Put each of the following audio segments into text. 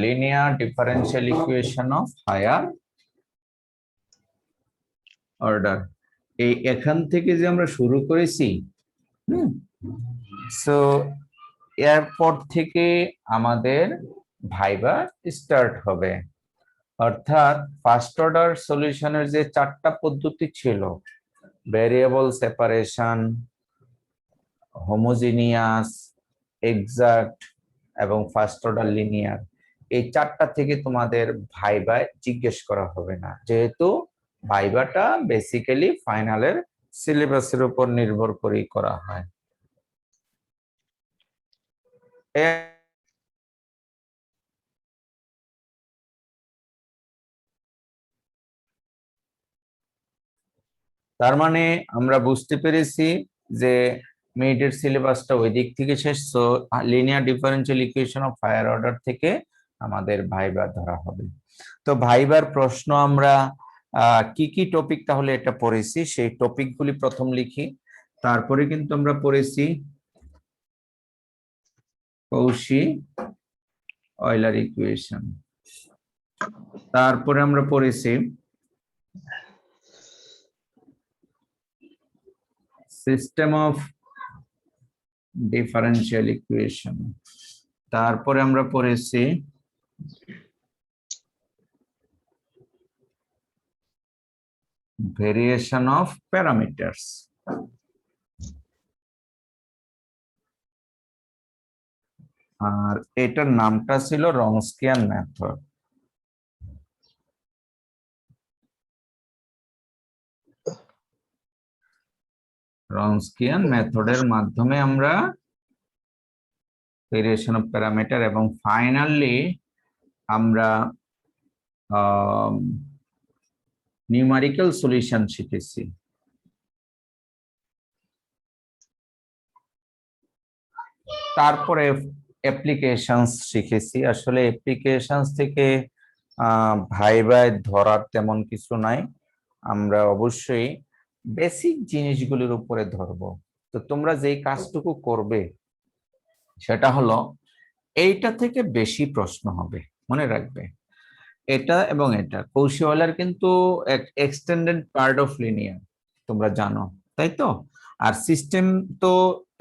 linear differential equation of higher order. এই এখান থেকে যে আমরা শুরু করেছি, সো এরপর থেকে আমাদের ভাইবা স্টার্ট হবে। অর্থাৎ ফার্স্ট অর্ডার সলিউশনের যে চারটা পদ্ধতি ছিল, ভেরিয়েবল সেপারেশন, হোমোজিনিয়াস, এক্সাক্ট এবং ফার্স্ট অর্ডার লিনিয়ার, এই চারটা থেকে তোমাদের ভাইবায় জিজ্ঞেস করা হবে না, যেহেতু ভাইবাটা বেসিক্যালি ফাইনালের সিলেবাসের উপর নির্ভর করেই করা হয়। তার মানে আমরা বুঝতে পেরেছি যে মিডের সিলেবাসটা ওই দিক থেকে শেষ। So linear differential equation of higher order থেকে আমাদের ভাইবা ধরা হবে। তো ভাইবার প্রশ্ন আমরা কি কি টপিক তাহলে এটা পড়েছি, সেই টপিকগুলি প্রথম লিখি। তারপরে কিন্তু আমরা পড়েছি কৌশি অয়লার ইকুয়েশন, তারপরে আমরা পড়েছি সিস্টেম অফ ডিফারেন্সিয়াল ইকুয়েশন, তারপরে আমরা পড়েছি ভেরিয়েশন অফ প্যারামিটারস, আর এটার নামটা ছিল রনস্কিয়ান মেথড। রনস্কিয়ান মেথডের মাধ্যমে আমরা ভেরিয়েশন অফ প্যারামিটার এবং ফাইনালি আমরা নিউমেরিক্যাল সলিউশন শিখেছি। তারপরে অ্যাপ্লিকেশনস শিখেছি। আসলে অ্যাপ্লিকেশনস থেকে ভাইবায় ধরার তেমন কিছু নাই, আমরা অবশ্যই বেসিক জিনিসগুলির উপরে ধরবো। তো তোমরা যেই কাজটুকু করবে সেটা হলো এইটা থেকে বেশি প্রশ্ন হবে, মনে রাখবে। এটা এবং এটা কৌশি অয়লার কিন্তু এক্সটেন্ডেড পার্ট অফ লিনিয়ার, তোমরা জানো তাই তো। আর সিস্টেম তো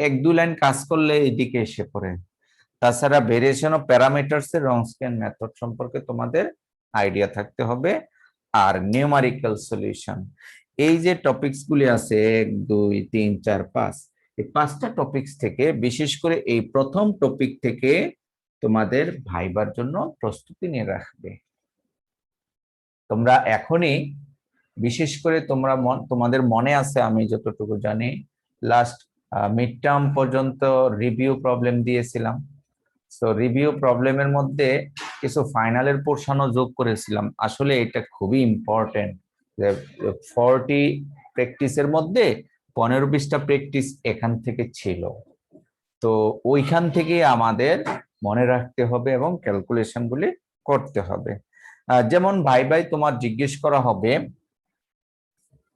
এক দু লাইন কাজ করলে এদিকে এসে পড়ে। তাছাড়া ভেরিয়েশন অফ প্যারামিটারস এর রনস্কিয়ান মেথড সম্পর্কে তোমাদের আইডিয়া থাকতে হবে। আর নিউমেরিক্যাল সলিউশন, এই যে টপিকস গুলি আছে 1 2 3 4 5, এই 5টা টপিকস থেকে বিশেষ করে এই প্রথম টপিক থেকে তোমাদের ভাইবার জন্য প্রস্তুতি নিয়ে রাখবে। তোমরা এখনই বিশেষ করে তোমাদের মনে আছে, আমি যতটুকু জানি লাস্ট মিড টার্ম পর্যন্ত রিভিউ প্রবলেম দিয়েছিলাম। তো রিভিউ প্রবলেমের মধ্যে কিছু ফাইনালের পোর্শনও যোগ করেছিলাম। আসলে এটা খুবই ইম্পর্টেন্ট যে 40 প্র্যাকটিসের মধ্যে 15-20টা প্র্যাকটিস এখান থেকে ছিল। তো ওইখান থেকে আমাদের মনে রাখতে হবে এবং ক্যালকুলেশন গুলি করতে হবে। যেমন ভাই তোমার জিজ্ঞেস করা হবে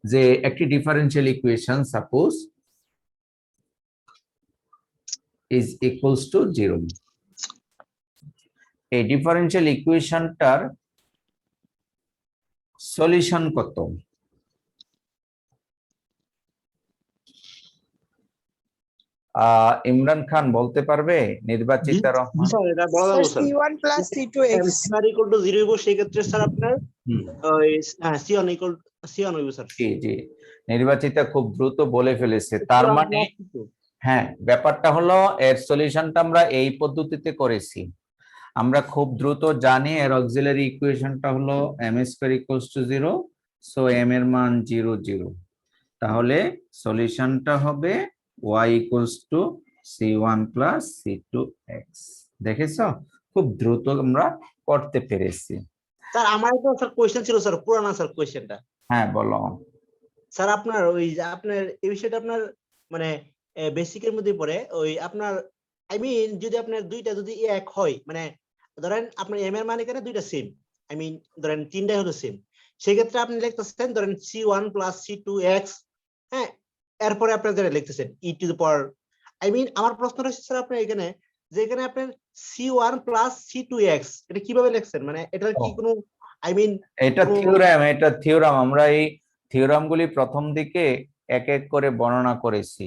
যে একটি differential equation suppose is equals to 0, এই ডিফারেন্সিয়াল ইকুয়েশনটার সলিউশন কত? ইমরান খান বলতে পারবে? নির্বাচিত রহমান c1 plus c2x = 0 হইব, সেই ক্ষেত্রে স্যার আপনার c1 হইব স্যার। জি, নির্বাচিত খুব দ্রুত বলে ফেলেছে। তার মানে হ্যাঁ, ব্যাপারটা হলো এর সলিউশনটা আমরা এই পদ্ধতিতে করেছি। আমরা খুব দ্রুত জানি এর অক্সিলারি ইকুয়েশনটা হলো m² = 0, সো m এর মান 0 0, তাহলে সলিউশনটা হবে y = c1 + c2x। দেখেছো, খুব দ্রুত আমরা করতে পেরেছি। স্যার আমার তো স্যার কোশ্চেন ছিল স্যার, পুরানা স্যার কোশ্চেনটা। হ্যাঁ বলো স্যার। আপনার ওই আপনার এই বিষয়টা আপনার মানে বেসিকের মধ্যে পড়ে। ওই আপনার আই মিন যদি আপনার দুইটা যদি এক হয়, মানে ধরেন আপনার m এর মান এখানে দুইটা সেম, আই মিন ধরেন তিনটাই হলো সেম, সেই ক্ষেত্রে আপনি লিখতেছেন ধরেন c1 + c2x, হ্যাঁ, এরপরে আপনি যেটা লিখতেছেন e to the power. I mean আমার প্রশ্ন হচ্ছে স্যার আপনার এখানে যেখানে আপনার C1 প্লাস C2x এটা কিভাবে লিখছেন? মানে এটার কি ও। কোনো আই মিন এটা থিওরাম আমরা এই থিওরাম গুলি প্রথম দিকে এক এক করে বর্ণনা করেছি,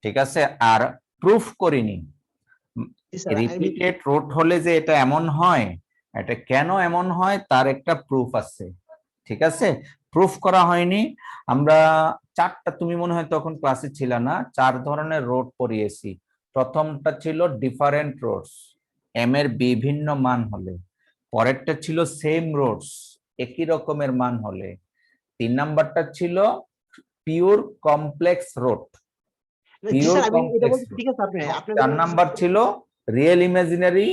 ঠিক আছে, আর প্রুফ করিনি। Sir I mean repeated root হলে যে এটা এমন হয়, এটা কেন এমন হয় তার একটা প্রুফ আছে, ঠিক আছে, প্রুফ করা হয়নি। আমরা চারটা, তুমি মনে হয় তখন ক্লাসে ছিল না, 4 ধরনের রোড পড়িয়েছি। প্রথমটা ছিল ডিফারেন্ট রোডস, এম এর বিভিন্ন মান হলে। পরেরটা ছিল সেম রোডস, একই রকমের মান হলে। 3 নাম্বারটা ছিল পিওর কমপ্লেক্স রোড, জি পিওর স্যার আমি এটা কমপ্লেক্স বলতে রুট। ঠিক আছে, আপনি 4 নাম্বার ছিল রিয়েল ইমাজিনারি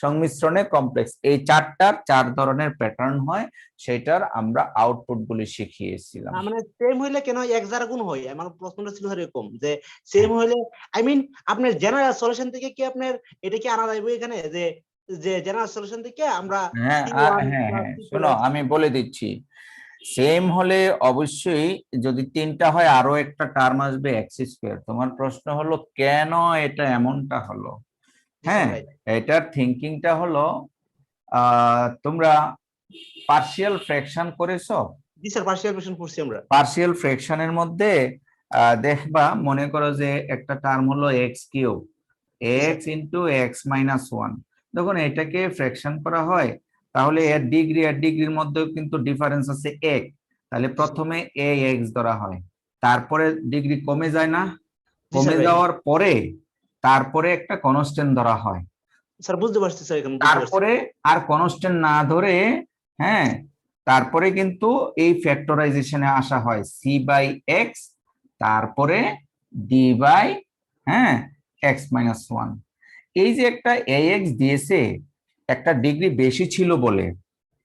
সংমিশ্রণে কমপ্লেক্স। এই 4 ধরনের প্যাটার্ন হয়, সেটার আমরা আউটপুট গুলি শিখিয়েছিলাম। মানে সেম হইলে কেন এক দ্বারা গুণ হয়? আমার প্রশ্নটা ছিল এরকম যে সেম হইলে আই মিন আপনার জেনারেল সলিউশন থেকে কি আপনার এটা কি আনা যাবে এখানে যে যে জেনারেল সলিউশন থেকে আমরা হ্যাঁ C1 হ্যাঁ প্লাস হ্যাঁ, শোনো C2x আমি বলে দিচ্ছি। সেম হলে অবশ্যই যদি 3টা হয় আরো একটা টার্ম আসবে এক্স স্কোয়ার। তোমার প্রশ্ন হলো কেন এটা এমনটা হলো। জি স্যার হ্যাঁ, রাইট। এটার থিঙ্কিংটা হলো তোমরা পার্শিয়াল ফ্র্যাকশন করেছো? জি স্যার পার্শিয়াল ফ্র্যাকশন করছি আমরা। পার্শিয়াল ফ্র্যাকশনের মধ্যে দেখবা, মনে করো যে একটা টার্ম হলো এক্স কিউব, জি sir x into x minus one. যখন এটাকে ফ্র্যাকশন করা হয়, তাহলে এর ডিগ্রির মধ্যেও কিন্তু ডিফারেন্স আছে এক। তাহলে জি স্যার প্রথমে এ এক্স ধরা হয়, তারপরে ডিগ্রি কমে যায় না, জি স্যার কমে রাইট। যাওয়ার পরে তারপরে একটা কনস্ট্যান্ট ধরা হয়, স্যার বুঝতে পারছি স্যার, এখন বুঝতে পারছি। তারপরে আর কনস্ট্যান্ট না ধরে, হ্যাঁ, তারপরে কিন্তু এই ফ্যাক্টরাইজেশনে আসা হয় সি বাই এক্স, তারপরে ডি বাই, হ্যাঁ, এক্স মাইনাস ওয়ান। এই যে একটা এক্স দিয়েছে, একটা ডিগ্রি বেশি ছিল বলে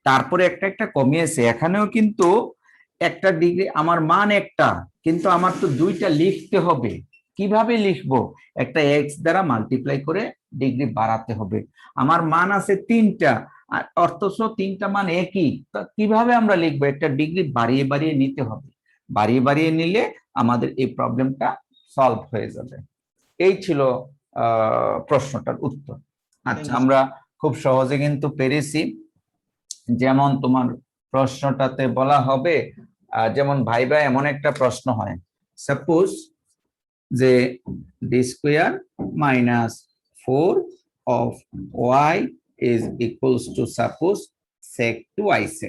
তারপরে একটা একটা কমিয়েছে, এখানেও কিন্তু একটা ডিগ্রি, আমার মান একটা, কিন্তু আমার তো দুইটা লিখতে হবে। কিভাবে লিখবো? একটা এক্স দ্বারা মাল্টিপ্লাই করে ডিগ্রি বাড়াতে হবে। আমার মান আছে 3টা, আর অথচ 3টা মান একই, তো কিভাবে আমরা লিখবো? একটা ডিগ্রি বাড়িয়ে বাড়িয়ে নিতে হবে, বাড়িয়ে বাড়িয়ে নিলে আমাদের এই প্রবলেমটা সলভ হয়ে যাবে। এই ছিল প্রশ্নটার উত্তর। থ্যাংক আচ্ছা, ইউ স্যার। আমরা খুব সহজে কিন্তু পেরেছি। যেমন তোমার প্রশ্নটাতে বলা হবে, যেমন ভাইবা এমন একটা প্রশ্ন হয়, সাপোজ যে d square minus 4 of y is equals to suppose sec 2i6।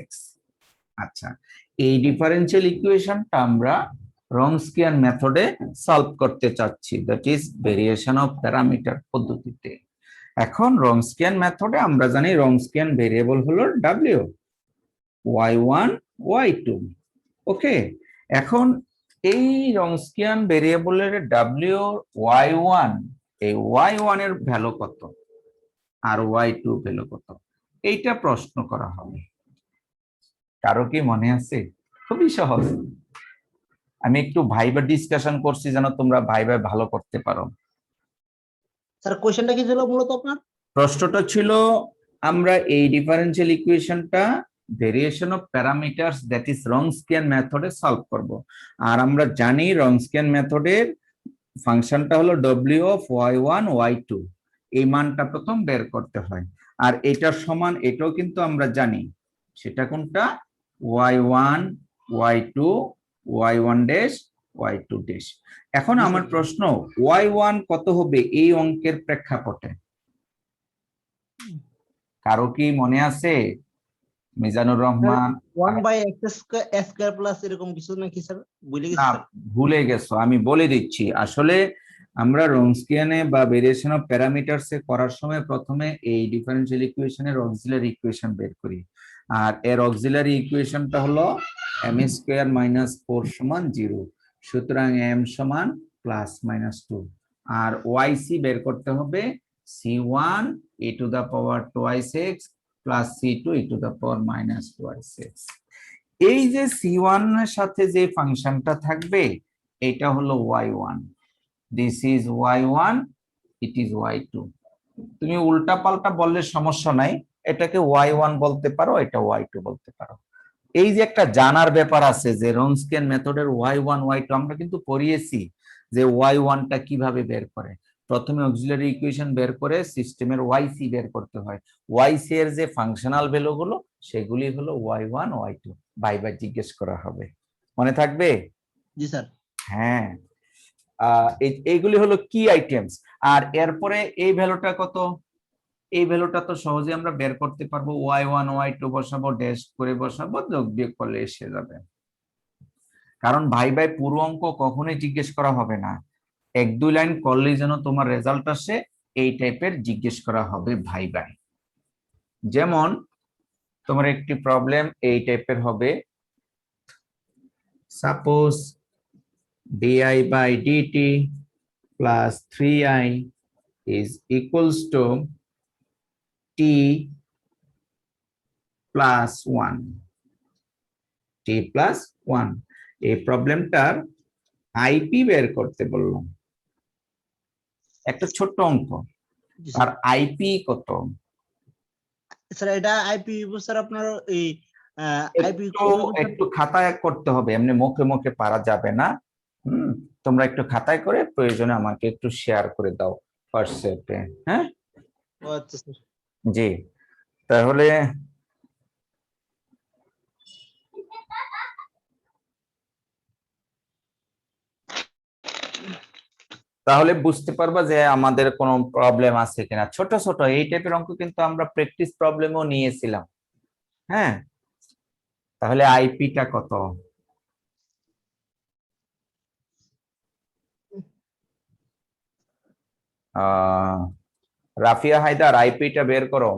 আচ্ছা, এই ডিফারেন্সিয়াল ইকুয়েশনটা আমরা রনস্কিয়ান মেথডে সলভ করতে চাচ্ছি, that is variation of parameter পদ্ধতিতে। এখন রনস্কিয়ান মেথডে আমরা জানি রনস্কিয়ান ভেরিয়েবল হলো w, y1 y2, ওকে। এখন এই রনস্কিয়ান ভেরিয়েবলের w y1, এই y1 এর ভ্যালু কত আর y2 ভ্যালু কত, এইটা প্রশ্ন করা হবে। কারো কি মনে আছে? খুবই সহজ। আমি একটু ভাইবা ডিসকাশন করছি যেন তোমরা ভাইবা ভালো করতে পারো। স্যার কোশ্চেনটা কি ছিল মূলত আপনার? প্রশ্নটা ছিল, আমরা এই ডিফারেন্সিয়াল ইকুয়েশনটা variation of parameters that is Wronskian মেথডে সলভ করব। আর আমরা জানি রনস্কিয়ান মেথডের ফাংশনটা হলো w অফ y1 y2, এই মানটা প্রথম বের করতে হয়। আর এটার সমান এটাও কিন্তু আমরা জানি, সেটা কোনটা? y1 y2 y1 dash y2 dash. এখন জি আমার স্যার। প্রশ্ন, y1 কত হবে এই অঙ্কের প্রেক্ষাপটে? কারো কি মনে আছে? মিজানুর রহমান? 1/x² প্লাস এরকম কিছু নাকি স্যার? ভুলে গেছি না, স্যার। ভুলে গেছো, আমি বলে দিচ্ছি। আসলে আমরা রনস্কিয়ানে বা ভেরিয়েশন অফ প্যারামিটারস এ করার সময় প্রথমে এই ডিফারেন্সিয়াল ইকুয়েশনের অক্সিলারি ইকুয়েশন বের করি। আর এর অক্সিলারি ইকুয়েশনটা হলো m স্কয়ার মাইনাস 4 সমান 0। সুতরাং m সমান প্লাস মাইনাস 2। আর yc বের করতে হবে c1 e to the power 2i6 plus c2 e to the power minus 2i6। এই যে c1 এর সাথে যে ফাংশনটা থাকবে, এটা হলো y1, this is y1, it is y2। তুমি উল্টা পাল্টা বললে সমস্যা নাই, এটাকে y1 বলতে পারো, এটা y2 বলতে পারো। এই যে একটা জানার ব্যাপার আছে যে রনস্কিয়ান মেথডের y1 y2 আমরা কিন্তু পড়িয়েছি যে y1টা কিভাবে বের করে। প্রথমে অক্সিলারি ইকুয়েশন বের করে সিস্টেমের ওয়াইসি বের করতে হয়। ওয়াইসি এর যে ফাংশনাল ভ্যালু গুলো সেগুলি হলো y1 y2, ভাইবা জিজ্ঞেস করা হবে, মনে থাকবে? জি স্যার। হ্যাঁ, এইগুলি হলো কি আইটেমস। আর এরপরে এই ভ্যালুটা কত, এই ভ্যালুটা তো সহজে আমরা বের করতে পারবো, y1 y2 বসাবো, ড্যাশ করে বসাবো, যোগ বিয়োগ করলে এসে যাবে। কারণ ভাই পুরো অঙ্ক কখনোই জিজ্ঞেস করা হবে না, 1-2 লাইন করলেই যেন তোমার রেজাল্ট আসে এই টাইপের জিজ্ঞেস করা হবে ভাই। যেমন তোমার একটি প্রবলেম এই টাইপের হবে, suppose di/dt plus 3i is equals to t plus 1, t plus 1। এই প্রবলেমটার আইপি বের করতে বললাম, একটা ছোট্ট অঙ্ক, জি আর স্যার। আইপি কত? স্যার এটা আইপি স্যার আপনার এই আইপি একটু খাতায় করতে হবে, এমনি মুখে মুখে পারা যাবে না। তোমরা একটু খাতায় করে প্রয়োজনে আমাকে একটু শেয়ার করে দাও হোয়াটসঅ্যাপে। হ্যাঁ, আচ্ছা স্যার। জি। তাহলে বুঝতে পারবা যে আমাদের কোনো প্রবলেম আছে কিনা। ছোট ছোট এই টাইপের অঙ্ক কিন্তু আমরা প্র্যাকটিস প্রবলেমও নিয়েছিলাম। হ্যাঁ, তাহলে আইপিটা কত? রাফিয়া হায়দার, আইপিটা বের করো।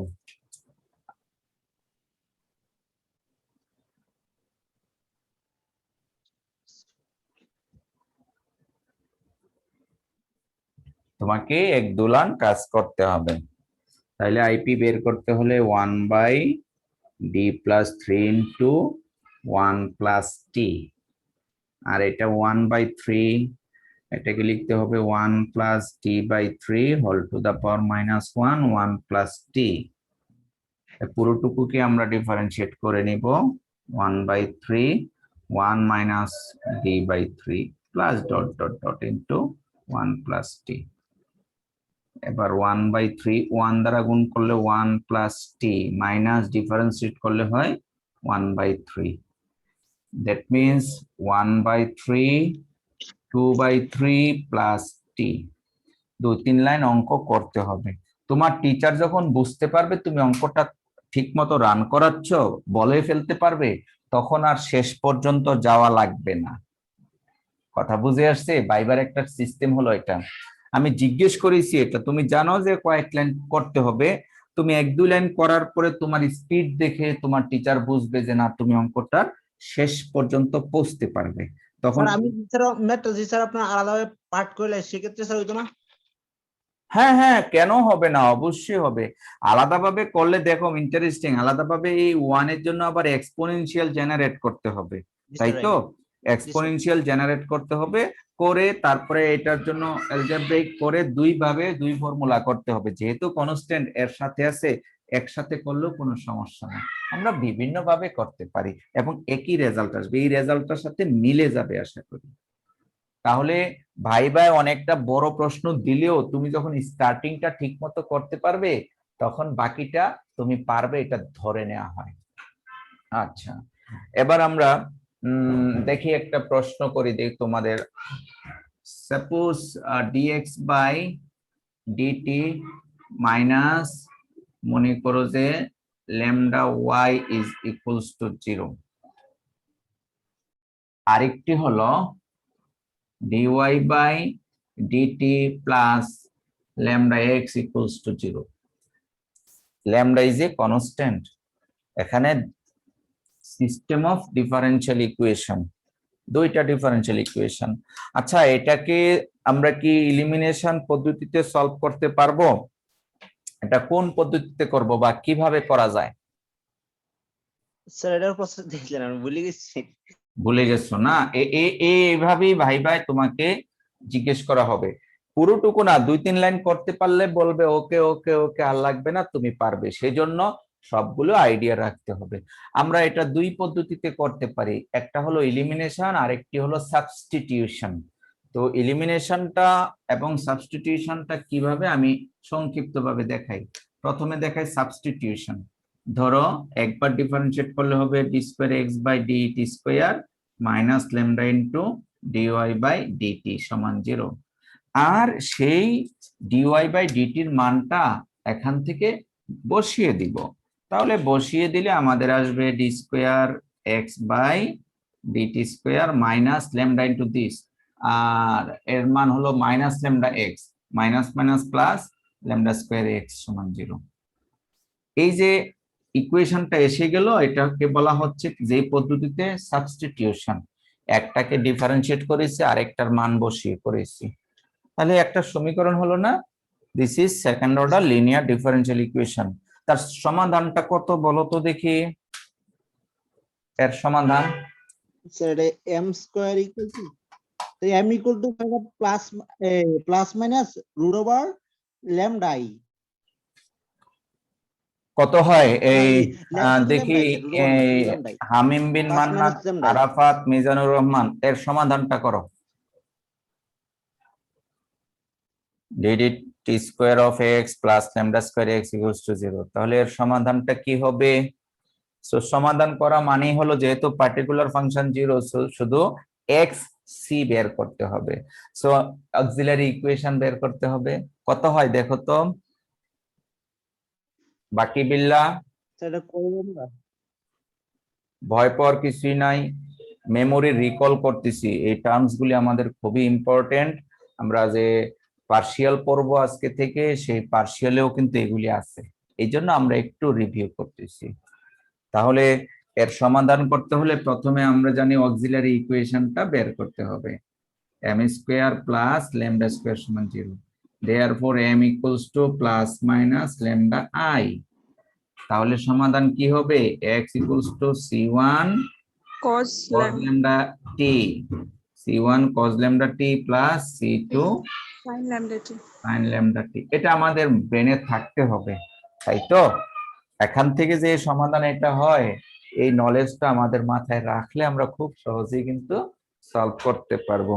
তোমাকে 1-2 লাইন কাজ করতে হবে। তাহলে আইপি বের করতে হলে 1/d+3 ইন্টু 1 প্লাস টি, আর এটা 1/3, এটাকে লিখতে হবে 1 plus t/3 whole to the power -1, 1 plus t. পুরোটুকুকে আমরা ডিফারেন্সিয়েট করে নিব, 1/3 1 minus d/3 plus dot dot dot into 1 plus t. এবার 1/3 1 দ্বারা গুণ করলে 1 প্লাস টি, মাইনাস ডিফারেন্সিয়েট করলে হয় 1/3। That means 1/3 2/3 plus T. 2-3 line অঙ্ক করতে হবে। তোমার টিচার যখন বুঝতে পারবে তুমি অঙ্কটা ঠিক মতো রান করাচ্ছ, বলে ফেলতে পারবে, তখন আর শেষ পর্যন্ত যাওয়া লাগবে না। কথা বুঝে আসছে? ভাইবার একটা সিস্টেম হলো এটা। আমি জিজ্ঞেস করেছি, এটা তুমি জানো যে কয়েক লাইন করতে হবে। তুমি 1-2 লাইন করার পরে তোমার স্পিড দেখে তোমার টিচার বুঝবে যে না তুমি অঙ্কটা শেষ পর্যন্ত পৌঁছতে পারবে। তখন স্যার আমি স্যার ম্যাথটা জি স্যার আপনার আলাদাভাবে পাঠ করলে সেক্ষেত্রে স্যার হইতো না? হ্যাঁ হ্যাঁ, কেন হবে না, অবশ্যই হবে। আলাদাভাবে করলে দেখো ইন্টারেস্টিং, আলাদাভাবে এই 1 এর জন্য আবার এক্সপোনেনশিয়াল জেনারেট করতে হবে, তাই তো? এক্সপোনেনশিয়াল জেনারেট করতে হবে, করে তারপরে এটার জন্য অ্যালজেব্রাইক করে 2 ভাবে 2 ফর্মুলা করতে হবে। যেহেতু কনস্ট্যান্ট এর সাথে আছে, একসাথে করলেও কোনো সমস্যা নেই, আমরা বিভিন্ন ভাবে করতে পারি এবং একই রেজাল্ট আসবে, এই রেজাল্টটার সাথে মিলে যাবে আশা করি। তাহলে ভাই অনেকটা বড় প্রশ্ন দিলেও তুমি যখন স্টার্টিংটা ঠিক মতো করতে পারবে তখন বাকিটা তুমি পারবে, এটা ধরে নেওয়া হয়। আচ্ছা, এবার আমরা দেখি একটা প্রশ্ন করি দেখ তোমাদের। সাপোজ dx/dt মাইনাস, মনে করো যে lambda y is equals to 0। আরেকটি হলো dy/dt plus lambda x equals to 0. Lambda is a constant. এখানে সিস্টেম অফ ডিফারেন্সিয়াল ইকুয়েশন, দুইটা ডিফারেন্সিয়াল ইকুয়েশন। আচ্ছা, এটাকে আমরা কি এলিমিনেশন পদ্ধতিতে সলভ করতে পারবো? এটা কোন পদ্ধতিতে করব বা কিভাবে করা যায়? স্যার এটার প্রসেস দেখলেন আমি ভুলে গেছি। ভুলে গেছো না? এইভাবেই ভাই তোমাকে জিজ্ঞেস করা হবে, পুরোটুকু না, 2-3 লাইন করতে পারলে বলবে ওকে ওকে ওকে, আর লাগবে না, তুমি পারবে। সেই জন্য সবগুলো আইডিয়া রাখতে হবে। আমরা এটা 2 পদ্ধতিতে করতে পারি, একটা হলো এলিমিনেশন আর একটি হলো সাবস্টিটিউশন। তো তো এলিমিনেশনটা এবং সাবস্টিটিউশনটা কিভাবে আমি সংক্ষিপ্তভাবে দেখাই। প্রথমে দেখাই সাবস্টিটিউশন। ধরো একবার ডিফারেন্সিয়েট করলে হবে d square x by dt square minus lambda into dy by dt সমান 0। আর সেই ডিওয়াই বাই ডিটির মানটা এখান থেকে বসিয়ে দিব। তাহলে বসিয়ে দিলে আমাদের আসবে d square x by dt square minus lambda into this, আর এর মান হলো minus lambda x, minus minus plus lambda square x সমান 0। এই যে ইকুয়েশনটা এসে গেল, এটাকে বলা হচ্ছে যে পদ্ধতিতে সাবস্টিটিউশন। একটাকে ডিফারেন্সিয়েট করেছি, আরেকটার মান বসিয়ে করেছি। তাহলে একটা সমীকরণ হলো না? This is second order linear differential equation. তার সমাধানটা কত বলো তো দেখি? এর সমাধান স্যার এটা m square equal to m equal to plus minus root over lambda i। কত হয়? এই ল্যামডা দেখি, এই হামিম বিন মান্নান, আরাফাত, মিজানুর রহমান, এর সমাধানটা করো। dt square of x plus lambda square x equals to 0। তাহলে এর সমাধানটা কি হবে? সো সমাধান করা মানেই হলো যেহেতু পার্টিকুলার ফাংশন 0, শুধু x c বের করতে হবে। সো অক্সিলারি ইকুয়েশন বের করতে হবে। কত হয় দেখো তো বাকি বিল্লাহ? সেটা করব আমরা। ভয় পাওয়ার কিছুই নাই, মেমোরি রিকল করতেছি। এই টার্মস গুলি আমাদের খুবই ইম্পর্টেন্ট। আমরা যে পার্শিয়াল পড়বো আজকে থেকে, সেই পার্শিয়ালেও কিন্তু এগুলি আছে, এই জন্য আমরা একটু রিভিউ করতেছি। তাহলে এর সমাধান করতে হলে প্রথমে আমরা জানি অক্সিলারি ইকুয়েশনটা বের করতে হবে। m square plus lambda square সমান 0। Therefore m equals to plus minus lambda i। তাহলে সমাধান কি হবে? x equals to c1 cos cos lambda t, c1 cos lambda t plus c2 sin lambda t। sin lambda t। এটা আমাদের ব্রেনে থাকতে হবে, তাই তো? এখান থেকে যে সমাধান এটা হয়, এই নলেজটা আমাদের মাথায় রাখলে আমরা খুব সহজেই কিন্তু সলভ করতে পারবো।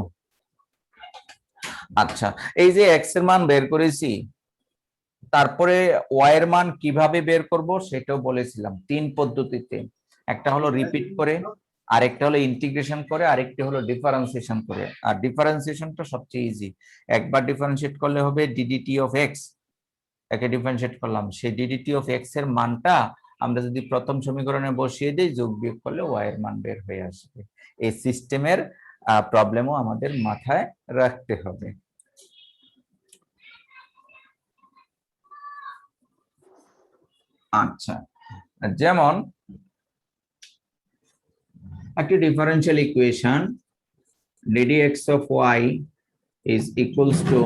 আচ্ছা, এই যে x এর মান বের করেছি, তারপরে y এর মান কিভাবে বের করব সেটাও বলেছিলাম 3 পদ্ধতিতে। একটা হলো রিপিট করে, আরেকটা হলো ইন্টিগ্রেশন করে, আরেকটা হলো ডিফারেন্সিয়েশন করে। আর ডিফারেন্সিয়েশনটা সবচেয়ে ইজি। একবার ডিফারেন্সিয়েট করলে হবে ডিডিটি অফ এক্স, একে ডিফারেন্সিয়েট করলাম, সেই ডিডিটি অফ এক্স এর মানটা আমরা যদি প্রথম সমীকরণে বসিয়ে দিই, যোগ বিয়োগ করলে y এর মান বের হয়ে আসবে। এই সিস্টেমের প্রবলেমও আমাদের মাথায় রাখতে হবে। আচ্ছা, যেমন একটি differential equation ddx of y is equals to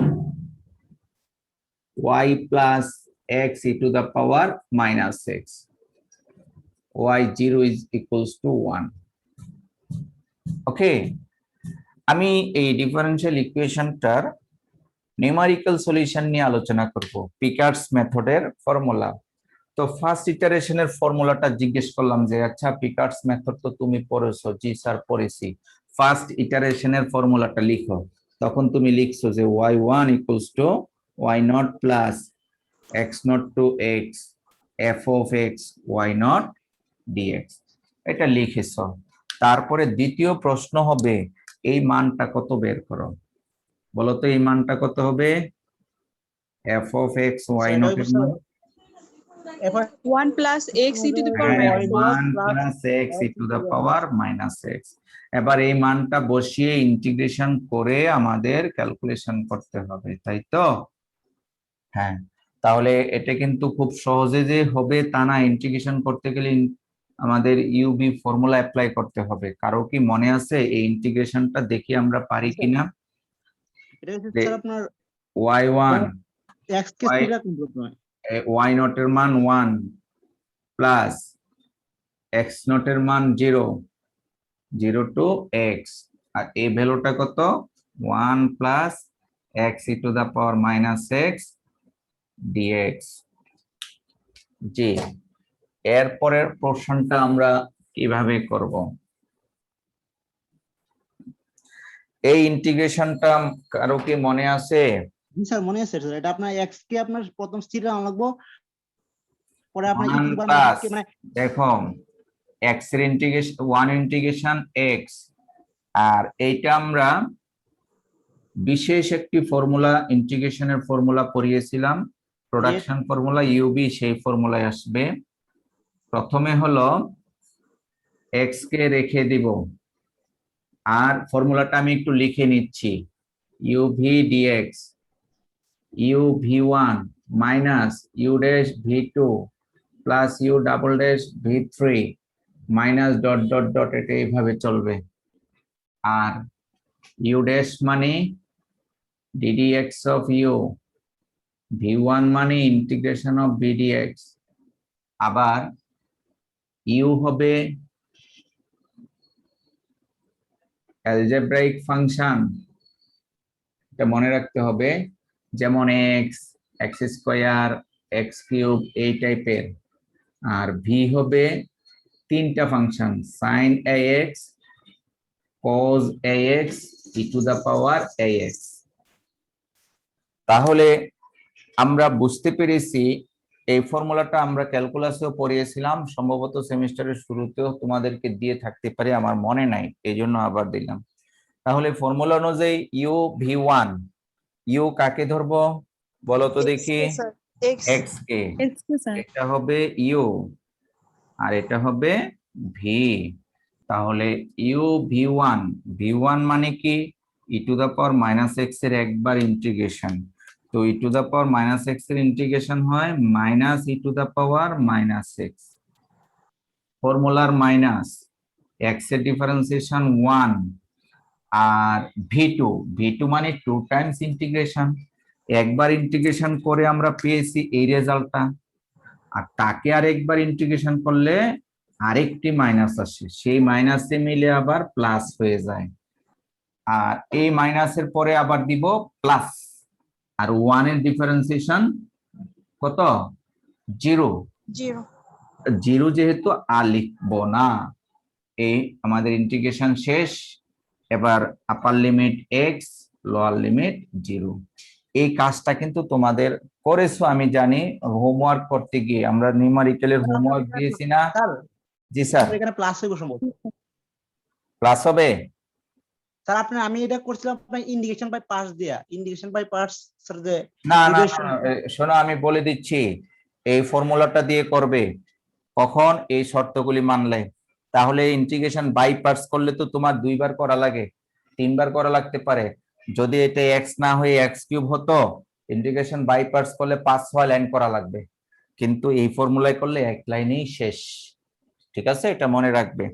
y plus x e to the power minus x, y0 is equals to 1. ওকে, আমি এই ডিফারেন্সিয়াল ইকুয়েশনটার নিউমেরিক্যাল সলিউশন নিয়ে আলোচনা করব, পিকার্ডস মেথডের ফর্মুলা। তো ফার্স্ট ইটারেশনের ফর্মুলাটা জিজ্ঞেস করলাম যে আচ্ছা পিকার্ডস মেথড তো তুমি পড়েছো। জি স্যার পড়েছি। ফার্স্ট ইটারেশনের ফর্মুলাটা লিখো। তখন তুমি লিখছো যে y1 equals to y0 plus x0 to x f of x y0 dx, এটা লিখেছো। তারপরে দ্বিতীয় প্রশ্ন হবে এই মানটা কত বের করো। বলো তো এই মানটা কত হবে? f of x y0 এর মান 1 plus x e to the power minus 1 plus x e to the power minus x। এবার এই মানটা বসিয়ে ইন্টিগ্রেশন করে আমাদের ক্যালকুলেশন করতে হবে, তাই তো? হ্যাঁ, তাহলে এটা কিন্তু খুব সহজে যে হবে তা না। ইন্টিগ্রেশন করতে গেলে আমাদের ইউবি ফর্মুলা অ্যাপ্লাই করতে হবে। কারো কি মনে আছে এই ইন্টিগ্রেশনটা দেখি আমরা পারি কিনা? এটা হচ্ছে স্যার আপনার y1 x কে স্থির রাখুন প্রথমে। y0 এর মান 1 প্লাস x0 এর মান 0, 0 টু x, আর এই ভ্যালুটা কত? 1 plus x e to the power minus x dx। জি, এরপরের প্রশ্নটা আমরা কিভাবে করব? এই ইন্টিগ্রেশনটা কারো কি মনে আছে? জি স্যার মনে আছে স্যার, এটা আপনার x কে আপনার প্রথম স্থির রাখা লাগবো, পরে আপনার e 1 to the power plus কে মানে দেখো x এর ইন্টিগ্রেশন 1 ইন্টিগ্রেশন x, আর এইটা আমরা বিশেষ একটি ফর্মুলা ইন্টিগ্রেশনের ফর্মুলা পড়িয়েছিলাম, প্রোডাকশন ফর্মুলা ইউবি, সেই ফর্মুলায় আসবে। প্রথমে হলো x কে রেখে দিব, আর ফর্মুলাটা আমি একটু লিখে নিচ্ছি, uv dx u v one minus u dash v two plus u double dash v three minus dot dot dot, এটা এইভাবে চলবে। আর ইউ ড্যাশ মানে ddx of u, v one মানে ইন্টিগ্রেশন অফ বিডিএক্স, আবার ইউ হবে algebraic function, এটা মনে রাখতে হবে, যেমন x, x square, x cube, এই টাইপের। আর ভি হবে তিনটা function, sine a x, cos a x, e to the power A x. তাহলে আমরা বুঝতে পেরেছি, এই ফর্মুলাটা আমরা ক্যালকুলাসেও পড়িয়েছিলাম, সম্ভবত সেমিস্টারের শুরুতেও তোমাদেরকে দিয়ে থাকতে পারে, আমার মনে নাই, এই জন্য আবার দিলাম। তাহলে ফর্মুলা অনুযায়ী ইউ ভি ওয়ান, ইউ কাকে ধরবো বলো তো দেখি? X এক্স কে, X স্যার এটা হবে ইউ আর এটা হবে ভি। তাহলে u v one, v one মানে কি? E to the power minus x এর একবার ইন্টিগ্রেশন, তো e to the power minus x এর ইন্টিগ্রেশন হয় minus e to the power minus x, ফর্মুলার মাইনাস, এক্স এর ডিফারেন্সিয়েশন 1, আর ভি টু মানে 2 টাইমস ইন্টিগ্রেশন, একবার ইন্টিগ্রেশন করে আমরা পেয়েছি এই রেজাল্টটা, আর তাকে আরেকবার ইন্টিগ্রেশন করলে আরেকটি মাইনাস আসে, সেই মাইনাসে মিলে আবার প্লাস হয়ে যায়, আর এই মাইনাসের পরে আবার দিব প্লাস, আর 1 এর ডিফারেন্সিয়েশন কত? 0। 0 0 যেহেতু আর লিখবো না, এই আমাদের ইন্টিগ্রেশন শেষ। এবার আপার লিমিট এক্স, লোয়ার লিমিট 0। এই কাজটা কিন্তু তোমাদের করেছো আমি জানি, হোমওয়ার্ক করতে গিয়ে আমরা নিউমারিক্যালের হোমওয়ার্ক দিয়েছি না? স্যার জি স্যার। এখানে প্লাস হবে সম্ভবত প্লাস হবে? স্যার। আপনার আমি এটা করছিলাম আপনার ইন্ডিকেশন বাই পার্টস দিয়া, ইন্ডিকেশন বাই পার্টস স্যার, যে না না না, শোনো আমি বলে দিচ্ছি, এই ফর্মুলাটা দিয়ে করবে কখন? এই শর্তগুলি মানলে। তাহলে ইন্টিগ্রেশন বাই পার্টস করলে তো তোমার 2 বার করা লাগে, 3 বার করা লাগতে পারে। যদি এটা এক্স না হয়ে এক্স কিউব হতো, ইন্টিগ্রেশন বাই পার্টস করলে 5-6 লাইন করা লাগবে, কিন্তু এই ফর্মুলায় করলে এক লাইনেই শেষ। ঠিক আছে, এটা মনে রাখবে।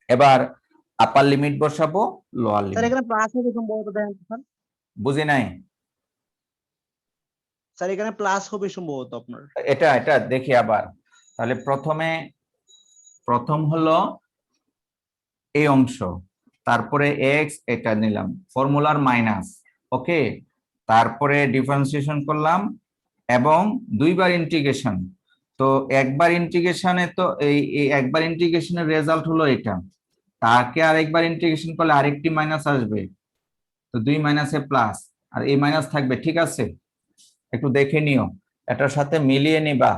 এবার আপার লিমিট বসাবো, লোয়ার স্যার লিমিট। এখানে প্লাস হবে সম্ভবত, দেখেন স্যার। বুঝি নাই? স্যার এখানে প্লাস হবে সম্ভবত আপনার। এটা এটা দেখি আবার। তাহলে প্রথম হলো এই অংশ, তারপরে এক্স, এটা নিলাম ফর্মুলার মাইনাস, ওকে, তারপরে ডিফারেন্সিয়েশন করলাম এবং 2 বার ইন্টিগ্রেশন। তো একবার ইন্টিগ্রেশনে তো এই একবার ইন্টিগ্রেশনের রেজাল্ট হলো এটা, তাকে আরেকবার ইন্টিগ্রেশন করলে আরেকটি মাইনাস আসবে, তো 2 মাইনাসে প্লাস, আর এই মাইনাস থাকবে। ঠিক আছে, একটু দেখে নিও, এটার সাথে মিলিয়ে নিবা।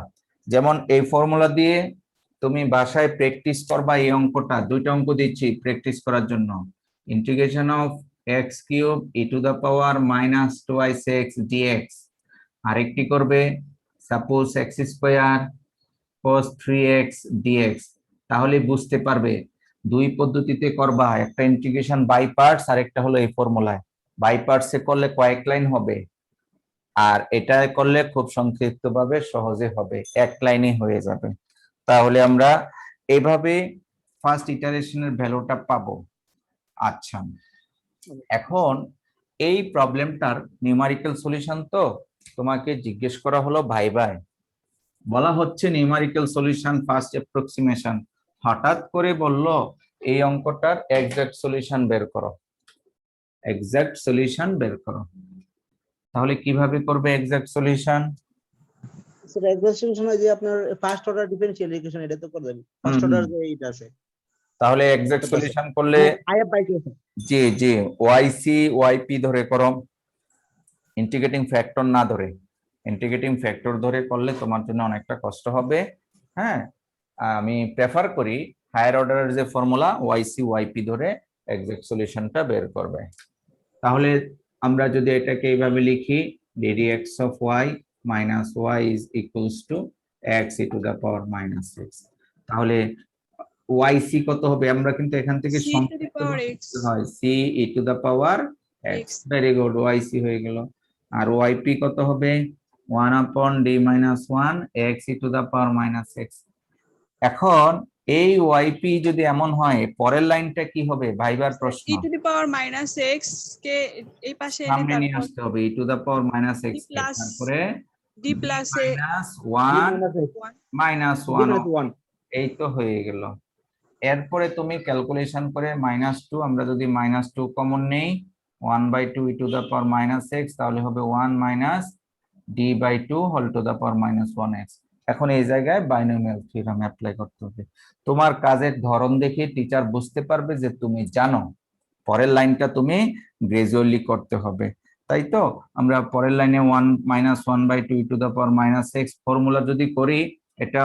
যেমন এই ফর্মুলা দিয়ে তুমি বাসায় প্র্যাকটিস করবা, এই অঙ্কটা 2টা অঙ্ক দিচ্ছি প্র্যাকটিস করার জন্য। Integration of x cube e to the power minus twice x dx, আরেকটি করবে suppose x square cos 3x dx। তাহলে বুঝতে পারবে 2 পদ্ধতিতে করবা, একটা ইন্টিগ্রেশন বাই পার্টস আর একটা হলো এই ফর্মুলায়। বাই পার্টসে করলে কয়েক লাইন হবে, আর এটা করলে খুব সংক্ষিপ্ত ভাবে সহজে হবে, এক লাইনে হয়ে যাবে। তাহলে আমরা এইভাবে ফার্স্ট ইটারেশনের ভ্যালুটা পাবো। আচ্ছা, এখন এই প্রবলেমটার নিউমারিক্যাল সলিউশন তো তোমাকে জিজ্ঞেস করা হলো ভাইভায়, বলা হচ্ছে নিউমারিক্যাল সলিউশন ফার্স্ট অ্যাপ্রক্সিমেশন, হঠাৎ করে বলল এই অঙ্কটার এক্সাক্ট সলিউশন বের করো, এক্সাক্ট সলিউশন বের করো। তাহলে কিভাবে করবে এক্সাক্ট সলিউশন? স্যার এক্সাম্পশন যে আপনার ফার্স্ট অর্ডার ডিফারেনশিয়াল ইকুয়েশন, এটা তো করে দেবেন ফার্স্ট অর্ডার যে এটা আছে। তাহলে এক্সাক্ট আচ্ছা, সলিউশন করলে আই হ্যাভ বাই স্যার। জি জি ওয়াইসি ওয়াইপি ধরে করো, ইন্টিগ্রেটিং ফ্যাক্টর না ধরে। ইন্টিগ্রেটিং ফ্যাক্টর ধরে করলে তোমার জন্য অনেকটা কষ্ট হবে। হ্যাঁ, আমি প্রেফার করি হায়ার অর্ডারের যে ফর্মুলা ওয়াইসি ওয়াইপি ধরে এক্সাক্ট সলিউশনটা বের করবে। তাহলে আমরা যদি এটাকে এইভাবে লিখি, ddx of y minus y is equals to x e to the power minus x, তাহলে yc কত হবে? আমরা কিন্তু এখান থেকে C to the power x. হয় c e to the power x, X. Very good, yc হয়ে গেল। আর yp কত হবে? 1 upon d minus 1 x e to the power minus x। এখন এই yp যদি এমন হয়, পরের লাইনটা কি হবে? ভাইবার প্রশ্ন। E to the power minus x কে এই পাশে এনে সামনে নিয়ে তারপর আসতে হবে e to the power minus x d K, plus তারপরে d plus a minus D 1 minus X, minus D 1, minus 1, এই তো হয়ে গেল। এরপরে তুমি ক্যালকুলেশন করে -2, আমরা যদি -2 কমন নেই 1/2 e to the power minus x, তাহলে হবে 1 minus d/2 whole to the power minus 1x। এখন এই জায়গায় বাইনোমিয়াল থিওরেম অ্যাপ্লাই করতে হবে। তোমার কাজের ধরন দেখে টিচার বুঝতে পারবে যে তুমি জানো। পরের লাইনটা তুমি গ্রাজুয়ালি করতে হবে, তাই তো? আমরা পরের লাইনে 1 minus 1/2 e to the power minus x formula যদি করি, এটা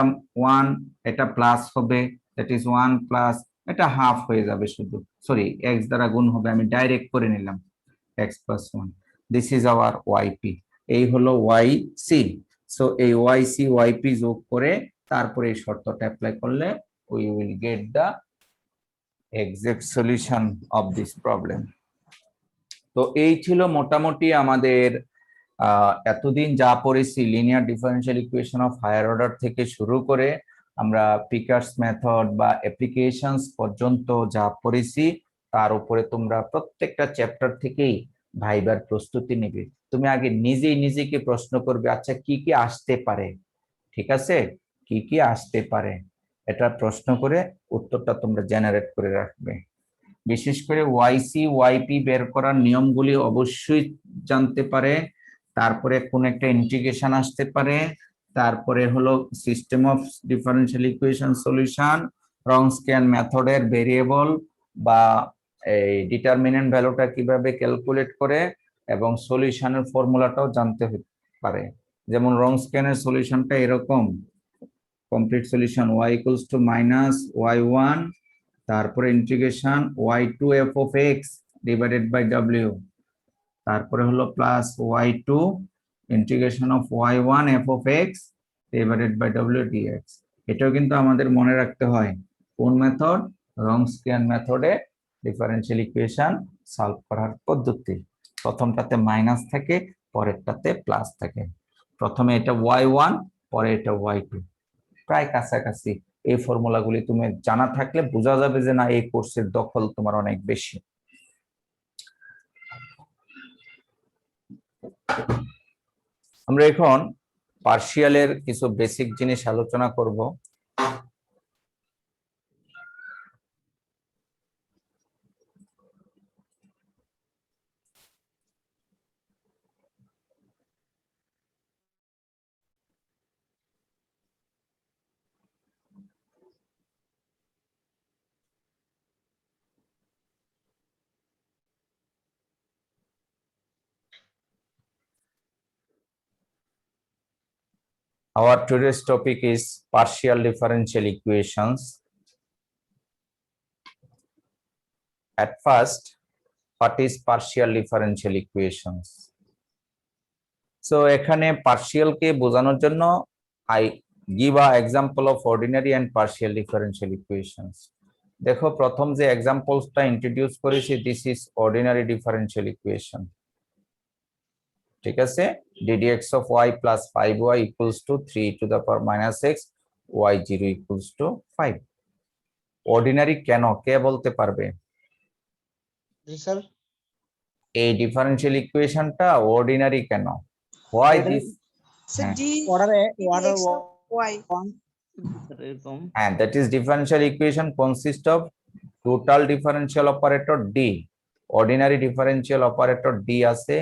1, এটা প্লাস হবে, দ্যাট ইজ 1 প্লাস, এটা হাফ হয়ে যাবে শুধু, সরি x দ্বারা গুণ হবে, আমি ডাইরেক্ট করে নিলাম x plus 1। This is our yp, এই হলো yc। সো এই yc yp যোগ করে তারপরে এই শর্তটা অ্যাপ্লাই করলে we will get the exact solution of this problem. তো এই ছিল মোটামুটি আমাদের এতদিন যা পড়েছি linear differential equation of higher order থেকে শুরু করে আমরা পিকার্স মেথড বা অ্যাপ্লিকেশনস পর্যন্ত যা পড়েছি, তার উপরে তোমরা প্রত্যেকটা চ্যাপ্টার থেকেই ভাইবার প্রস্তুতি নেবে। তুমি আগে নিজেই নিজেকে প্রশ্ন করবে, আচ্ছা কি কি আসতে পারে, ঠিক আছে, কি কি আসতে পারে, এটা প্রশ্ন করে উত্তরটা তোমরা জেনারেট করে রাখবে। বিশেষ করে ওয়াইসি ওয়াইপি বের করার নিয়মগুলি অবশ্যই জানতে পারে। তারপরে কোন একটা ইন্টিগ্রেশন আসতে পারে, তারপরে হলো system of differential equation solution, Wronskian মেথডের ভেরিয়েবল বা এই ডিটারমিনেন্ট ভ্যালুটা কিভাবে ক্যালকুলেট করে, এবং সলিউশনের ফর্মুলাটাও জানতে পারে। যেমন রনস্কিয়ানের সলিউশনটা এরকম, complete solution y equals to minus y1, তারপরে integration y2 f of x divided by w, তারপরে হলো plus y2 integration of y1 f of x divided by w dx। এটাও কিন্তু আমাদের মনে রাখতে হয় কোন মেথড? রনস্কিয়ান মেথডে ডিফারেনশিয়াল ইকুয়েশন সলভ করার পদ্ধতি। প্রথমটাতে মাইনাস থাকে, পরেরটাতে প্লাস থাকে। প্রথমে এটা y1, পরে এটা y2, প্রায় কাছাকাছি। এই ফর্মুলাগুলি তুমি জানা থাকলে বোঝা যাবে যে না, এই কোর্সের দখল তোমার অনেক বেশি। আমরা এখন পার্শিয়ালের কিছু বেসিক জিনিস আলোচনা করব। Our today's topic is partial differential equations. At first, what is partial differential equations? So এখানে partial কে বোঝানোর জন্য I give a example of ordinary and partial differential equations. দেখো প্রথম যে এক্সাম্পলসটা ইন্ট্রোডিউস করেছি, this is ordinary differential equation, ঠিক আছে? ddx of y plus 5y equals to 3 to the power minus x, y0 equals to 5। Ordinary কেন, কে বলতে পারবে? জি sir. এই ডিফারেনশিয়াল ইকুয়েশনটা অর্ডিনারি কেন? Why this? So d অর্ডারে dx of y. এরকম। And that is differential equation consist of total differential operator d, ordinary differential operator d আছে,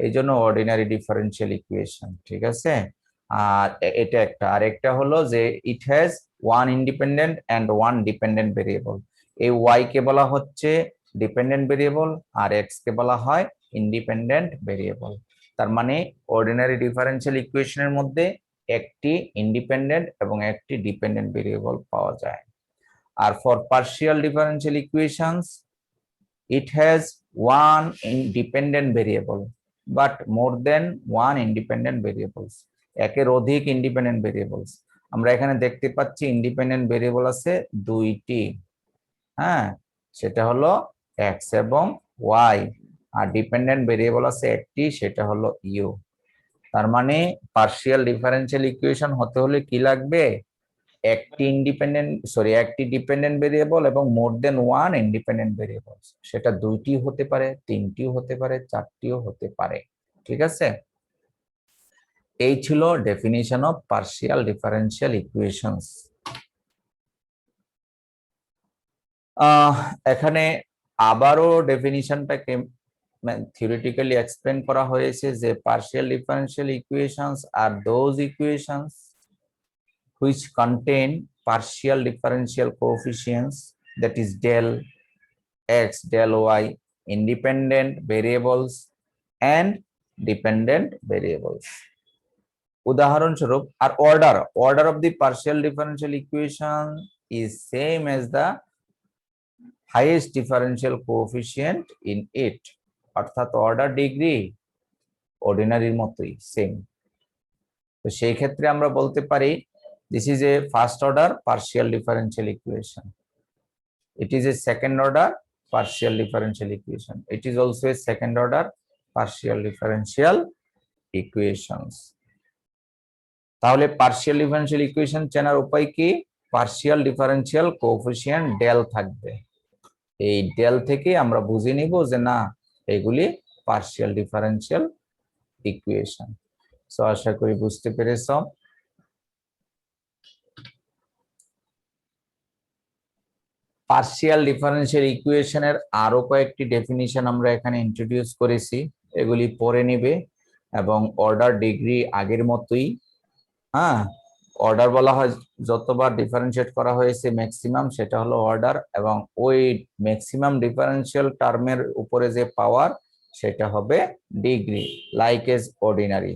এই জন্য অর্ডিনারি ডিফারেনশিয়াল ইকুয়েশন, ঠিক আছে? আর এটা একটা, আর একটা হলো যে it has one independent and one dependent variable. এই y কে বলা হচ্ছে ডিপেন্ডেন্ট ভেরিয়েবল আর x কে বলা হয় ইন্ডিপেন্ডেন্ট ভেরিয়েবল। তার মানে অর্ডিনারি ডিফারেনশিয়াল ইকুয়েশনের মধ্যে একটি ইন্ডিপেন্ডেন্ট এবং একটি ডিপেন্ডেন্ট ভেরিয়েবল পাওয়া যায়। আর for partial differential equations it has one independent variable but more than one independent variables, একের অধিক ইন্ডিপেন্ডেন্ট ভেরিয়েবলস। আমরা এখানে দেখতে পাচ্ছি ইন্ডিপেন্ডেন্ট ভেরিয়েবল আছে দুইটি, হ্যাঁ, সেটা হলো x এবং y, আর ডিপেন্ডেন্ট ভেরিয়েবল আছে একটি, সেটা হলো u। তার মানে পার্শিয়াল ডিফারেনশিয়াল ইকুয়েশন হতে হলে কি লাগবে? একটি ডিপেন্ডেন্ট ভেরিয়েবল এবং মোর দেন ওয়ান ইন্ডিপেন্ডেন্ট ভেরিয়েবল। সেটা দুইটি হতে পারে, তিনটিও হতে পারে, চারটিও হতে পারে। ঠিক আছে, এই ছিল definition of partial differential equations. এখানে আবারও ডেফিনিশনটাকে থিওরিটিক্যালি এক্সপ্লেন করা হয়েছে যে পার্শিয়াল ডিফারেনশিয়াল ইকুয়েশনস আর those equations which contain partial differential coefficients, that is del x, del y, independent variables and dependent variables. উদাহরণস্বরূপ, আর order of the partial differential equation is same as the highest differential coefficient in it, অর্থাৎ order degree অর্ডিনারির মতোই same. তো সেই ক্ষেত্রে আমরা বলতে পারি this is a first order partial differential equation, it is a second order partial differential equation, it is also a second order partial differential equations. তাহলে partial differential equation চেনার উপায় কি? পার্শিয়াল ডিফারেনশিয়াল কোএফিসিয়েন্ট ডেল থাকবে, এই del থেকে আমরা বুঝে নিব যে না এগুলি পার্শিয়াল ডিফারেনশিয়াল ইকুয়েশন। সো আশা করি বুঝতে পেরেছ। পার্শিয়াল ডিফারেনশিয়াল ইকুয়েশনের আরো কয়েকটি ডেফিনিশন আমরা এখানে ইন্ট্রোডিউস করেছি, এগুলি পড়ে নিবে এবং অর্ডার ডিগ্রি আগের মতোই। হ্যাঁ, অর্ডার বলা হয় যতবার ডিফারেনশিয়েট করা হয়েছে ম্যাক্সিমাম, সেটা হলো অর্ডার, এবং ওই ম্যাক্সিমাম ডিফারেনশিয়াল টার্মের উপরে যে পাওয়ার সেটা হবে ডিগ্রি, লাইক এজ অর্ডিনারি।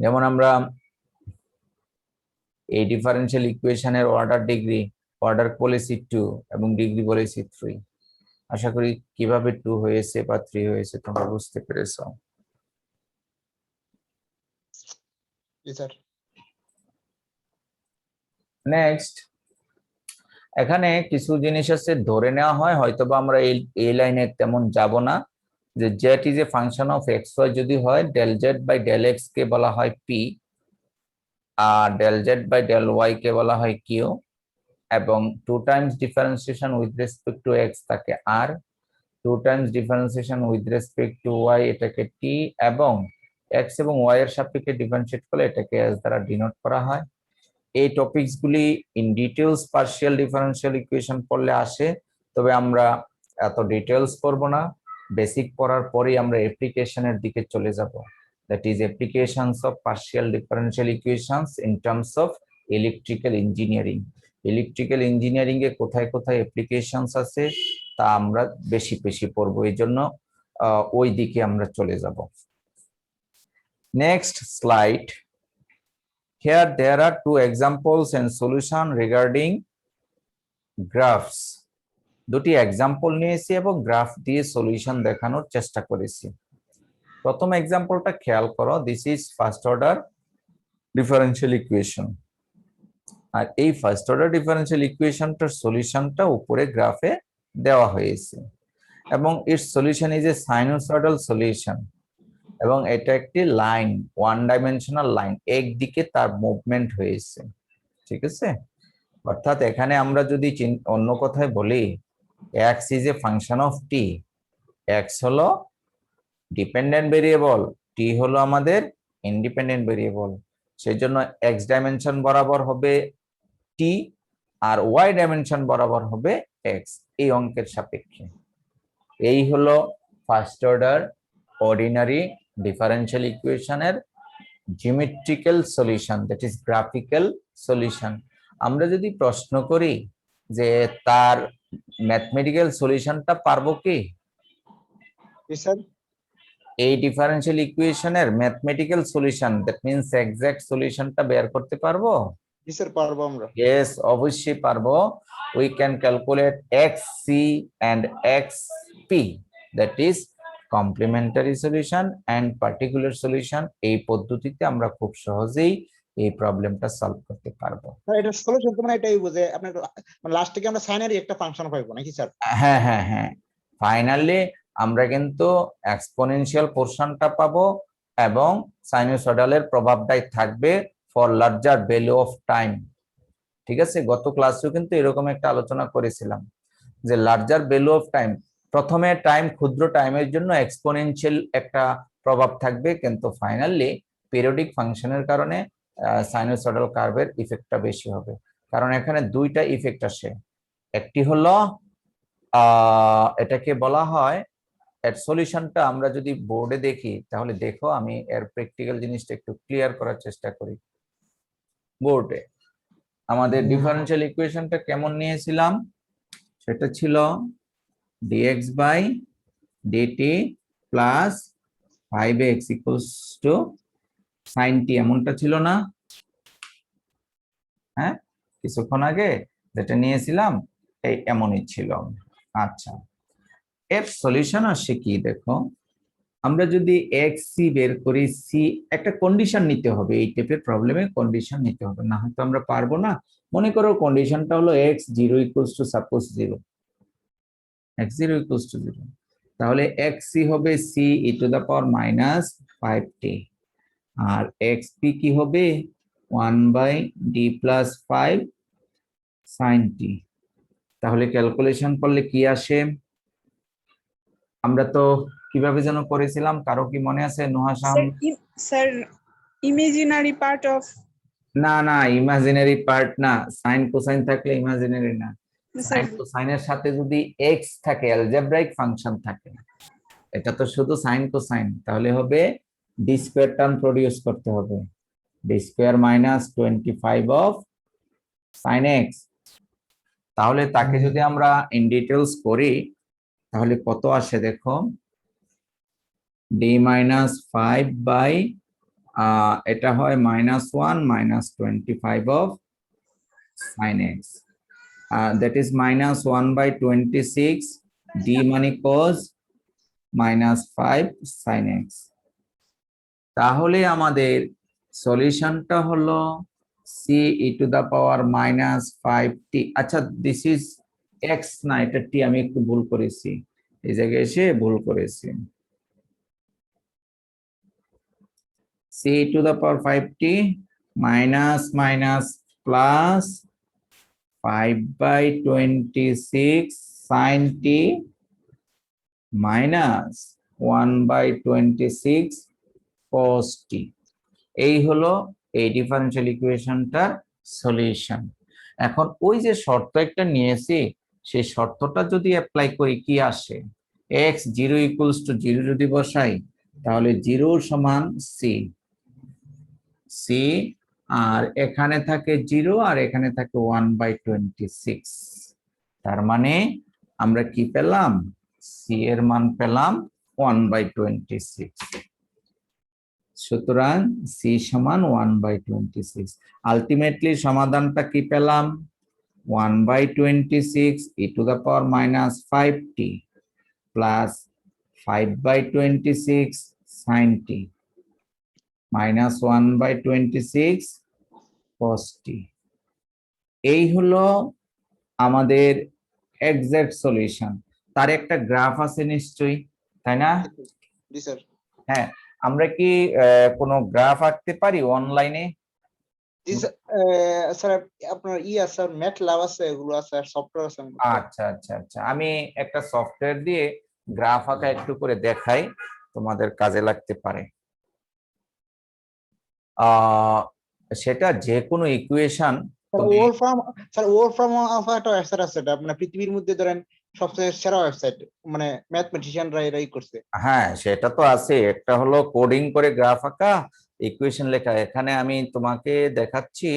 যেমন আমরা এই ডিফারেনশিয়াল ইকুয়েশনের অর্ডার বলেছি 2 এবং ডিগ্রি বলেছি 3। আশা করি কিভাবে 2 হয়েছে বা 3 হয়েছে তোমরা বুঝতে পেরেছো। নেক্সট, এখানে কিছু জিনিস আছে ধরে নেওয়া হয়, হয়তোবা আমরা এই লাইনে তেমন যাব না, যে z is a function of x y যদি হয়, del z by del x কে বলা হয় পি, আর del z by del y কে বলা হয় কিউ, এবং 2 times differentiation with respect to x তাকে r, 2 times differentiation with respect to y এটাকে টি, এবং এক্স এবং ওয়াই এর সাপেক্ষে ডিফারেন্সিয়েট করলে এটাকে এস দ্বারা ডিনোট করা হয়। এই টপিকস গুলি in details partial differential equation পড়লে আসে, তবে আমরা এত ডিটেইলস পড়ব না, বেসিক পড়ার পরেই আমরা অ্যাপ্লিকেশনের দিকে চলে যাব, that is applications of partial differential equations in terms of electrical engineering. Electrical engineering এ কোথায় কোথায় অ্যাপ্লিকেশনস আছে তা আমরা বেশি বেশি পড়বো, এই জন্য ওই দিকে আমরা চলে যাব। Next slide. Here there are 2 examples and solution regarding graphs. দুটি এক্সাম্পল নিয়েছি এবং গ্রাফ দিয়ে সলিউশন দেখানোর চেষ্টা করেছি। প্রথম এক্সাম্পলটা খেয়াল করো, this is first order differential equation, আর এই ফার্স্ট অর্ডার ডিফারেনশিয়াল ইকুয়েশনটার সলিউশনটা উপরে গ্রাফে দেওয়া হয়েছে, এবং it's solution is a sinusoidal solution, এবং এটা একটি লাইন, 1 ডাইমেনশনাল লাইন, একদিকে তার মুভমেন্ট হয়েছে। ঠিক আছে, অর্থাৎ এখানে আমরা যদি অন্য কথায় বলি x is a function of t, x হলো ডিপেন্ডেন্ট ভেরিয়েবল, t হলো আমাদের ইন্ডিপেন্ডেন্ট ভেরিয়েবল, সেই জন্য x ডাইমেনশন বরাবর হবে t আর y ডাইমেনশন বরাবর হবে x, এই অঙ্কের সাপেক্ষে। এই হলো ফার্স্ট অর্ডার অর্ডিনারি ডিফারেনশিয়াল ইকুয়েশনের geometrical solution, that is graphical solution. আমরা যদি প্রশ্ন করি যে তার ম্যাথমেটিক্যাল সলিউশনটা পারবো কি? জি স্যার। এই ডিফারেনশিয়াল ইকুয়েশনের mathematical solution, that means exact সলিউশনটা বের করতে পারবো? জি স্যার, পারবো আমরা। Yes, অবশ্যই পারবো। We can calculate xc and xp, that is complementary solution and particular solution। এই পদ্ধতিতে আমরা খুব সহজেই এই প্রবলেমটা সলভ করতে পারবো। স্যার এটা সলিউশন তো মানে এটাই বুঝে আপনার মানে লাস্ট থেকে আমরা সাইনেরই একটা ফাংশন পাইবো নাকি স্যার? হ্যাঁ হ্যাঁ হ্যাঁ, ফাইনালি আমরা কিন্তু এক্সপোনেনশিয়াল পোরশনটা পাবো এবং সাইনোসয়েডালের প্রভাবটাই থাকবে for larger value of time. ঠিক আছে, গত ক্লাসেও কিন্তু এরকম একটা আলোচনা করেছিলাম যে লার্জার ভ্যালু অফ টাইম, প্রথমে টাইম ক্ষুদ্র টাইমের জন্য এক্সপোনেনশিয়াল একটা প্রভাব থাকবে, কিন্তু ফাইনালি পিরিয়ডিক ফাংশনের কারণে সাইনোসয়েডাল কার্ভের ইফেক্টটা বেশি হবে। কারণ এখানে দুইটা ইফেক্ট আসে, একটি হলো এটাকে বলা হয়, এর সলিউশনটা আমরা যদি বোর্ডে দেখি তাহলে দেখো, আমি এর প্র্যাকটিক্যাল জিনিসটা একটু ক্লিয়ার করার চেষ্টা করি। বোর্ডে আমাদের ডিফারেনশিয়াল ইকুয়েশনটা কেমন নিয়েছিলাম, সেটা ছিল dx by dt plus 5x equals to sin t, এমনটা ছিল না? হ্যাঁ, কিছুক্ষণ আগে যেটা নিয়েছিলাম এই এমনই ছিল। আচ্ছা, এর সলিউশন আসে কি দেখো, আমরা যদি xc বের করি, c একটা কন্ডিশন নিতে হবে, এই টাইপের প্রবলেমে কন্ডিশন নিতে হবে, না হয়তো আমরা পারবো না। মনে করো কন্ডিশনটা হলো x0 equals to suppose 0, x0 equals to 0, তাহলে xc হবে c e to the power minus 5t, আর xp কি হবে 1 by d plus 5 sin t। তাহলে ক্যালকুলেশন করলে কি আসে, আমরা তো কিভাবে যেন করেছিলাম, কারো কি মনে আছে? নুহাসাম? স্যার ইমাজিনারি পার্ট অফ, না না, ইমাজিনারি পার্ট না, সাইন কোসাইন থাকলে ইমাজিনারি না, স্যার সাইন কোসাইনের সাথে যদি এক্স থাকে, অ্যালজেব্রাইক ফাংশন থাকে, এটা তো শুধু সাইন কোসাইন, তাহলে হবে ডি স্কয়ার টার্ম প্রডিউস করতে হবে, D square minus 25 of sine x. তাহলে তাকে যদি আমরা ইন ডিটেলস করি তাহলে কত আসে দেখো, ডি মাইনাস 5 বাই এটা হয় -1 minus 25 of sin x, that is -1 by 26, d মানে cos -5 sin x। তাহলে আমাদের সলিউশনটা হলো c e to the power -5t। আচ্ছা, দিস ইজ x না, এটা t, আমি একটু ভুল করেছি, এই জায়গায় এসে ভুল করেছি। c to the power 5t minus minus plus 5 by 26 sin t minus 1 by 26 cos t। এই হলো এই ডিফারেনশিয়াল ইকুয়েশনটার সলিউশন। এখন ওই যে শর্ত একটা নিয়েছি, সেই শর্তটা যদি অ্যাপ্লাই করি কি আসে, x0 ইকুয়ালস টু 0 যদি বসাই তাহলে 0 সমান c, c আর এখানে থাকে 0 আর এখানে থাকে 1 বাই 26, তার মানে আমরা কি পেলাম, c এর মান পেলাম 1 বাই 26। সুতরাং c সমান 1 বাই 26। আলটিমেটলি সমাধানটা কি পেলাম, 1 by 26 e to the power minus 5t plus 5 by 26 sin t minus 1 by 26 cos t। এই হলো আমাদের এক্সাক্ট সলিউশন। তার একটা গ্রাফ আছে নিশ্চয়ই, তাই না? জি স্যার। হ্যাঁ, আমরা কি কোনো গ্রাফ আঁকতে পারি অনলাইনে? জি স্যার, আপনার আছে ম্যাটল্যাব আছে, এগুলো আছে, সফটওয়্যার আছে। আচ্ছা আচ্ছা আচ্ছা, আমি একটা সফটওয়্যার দিয়ে গ্রাফ আঁকা একটু করে দেখাই, তোমাদের কাজে লাগতে পারে। সেটা যে কোনো ইকুয়েশন, ওয়ালফ্রাম একটা ওয়েবসাইট আছে, এটা মানে পৃথিবীর মধ্যে ধরেন সবচেয়ে সেরা ওয়েবসাইট, মানে ম্যাথমেটিশিয়ানরা এরাই করছে। হ্যাঁ সেটা তো আছে, একটা হলো কোডিং করে গ্রাফ আঁকা, ইকুয়েশন লেখা। এখানে আমি তোমাকে দেখাচ্ছি,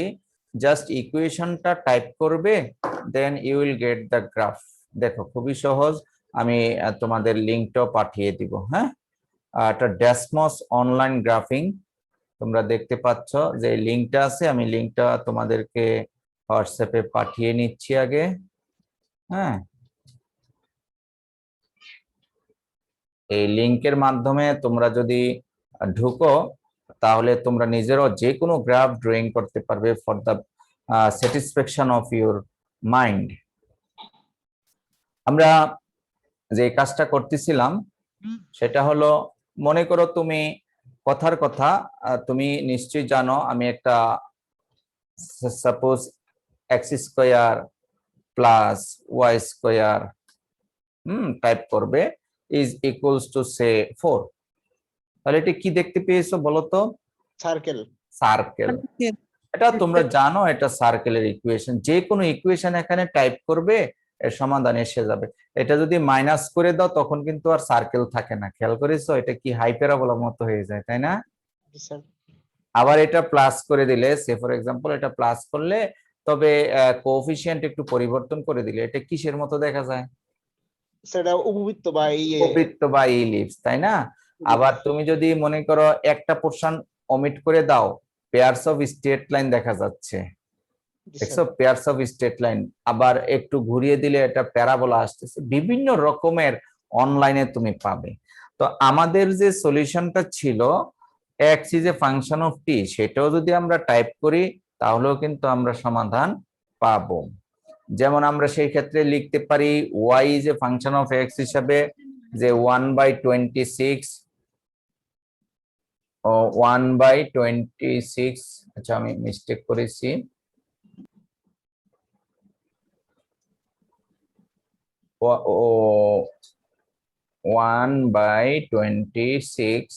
জাস্ট ইকুয়েশনটা টাইপ করবে, then you will get the graph. দেখো খুবই সহজ, আমি তোমাদের লিংকটাও পাঠিয়ে দিব। হ্যাঁ, এটা ডেসমস অনলাইন গ্রাফিং, তোমরা দেখতে পাচ্ছ যে লিংকটা আছে, আমি লিংকটা তোমাদেরকে হোয়াটসঅ্যাপে পাঠিয়ে নিচ্ছি আগে। হ্যাঁ, এই লিংকের মাধ্যমে তোমরা যদি ঢুকো তাহলে তোমরা নিজেরাও যে কোনো গ্রাফ ড্রয়িং করতে পারবে for the satisfaction of your mind. আমরা যে কাজটা করতেছিলাম সেটা হলো, মনে করো তুমি কথার কথা, তুমি নিশ্চয়ই জানো আমি একটা suppose x square plus y square type করবে ইজ ইকুয়ালস টু সে 4, তাহলে এটা কি দেখতে পেয়েছো বলো তো? সার্কেল। সার্কেল। এটা তোমরা জানো, এটা সার্কেলের ইকুয়েশন, যে কোনো ইকুয়েশন এখানে টাইপ করবে এর সমাধান এসে যাবে। এটা যদি মাইনাস করে দাও তখন কিন্তু আর সার্কেল থাকে না, খেয়াল করেছো? এটা কি হাইপারবোলার মতো হয়ে যায়, তাই না? আবার এটা প্লাস করে দিলে, সে ফর এক্সাম্পল এটা প্লাস করলে, তবে কোএফিশিয়েন্ট একটু পরিবর্তন করে দিলে এটা কিসের মতো দেখা যায়? সেটা উপবৃত্ত বা উপবৃত্ত বা ইলিপস, তাই না? আবার তুমি যদি মনে করো একটা পোরশন ওমিট করে দাও, পেয়ারস অফ স্ট্রেট লাইন দেখা যাচ্ছে, দেখছো? Pairs of straight line. আবার একটু ঘুরিয়ে দিলে এটা প্যারাবোলা আসতেছে, বিভিন্ন রকমের অনলাইনে তুমি পাবে। তো আমাদের যে সলিউশনটা ছিল x is a function of t, সেটাও যদি আমরা টাইপ করি তাহলেও কিন্তু আমরা সমাধান পাবো। যেমন আমরা সেই ক্ষেত্রে লিখতে পারি y is a function of x হিসাবে যে 1/26, 1/26, আচ্ছা আমি মিস্টেক করেছি, 1/26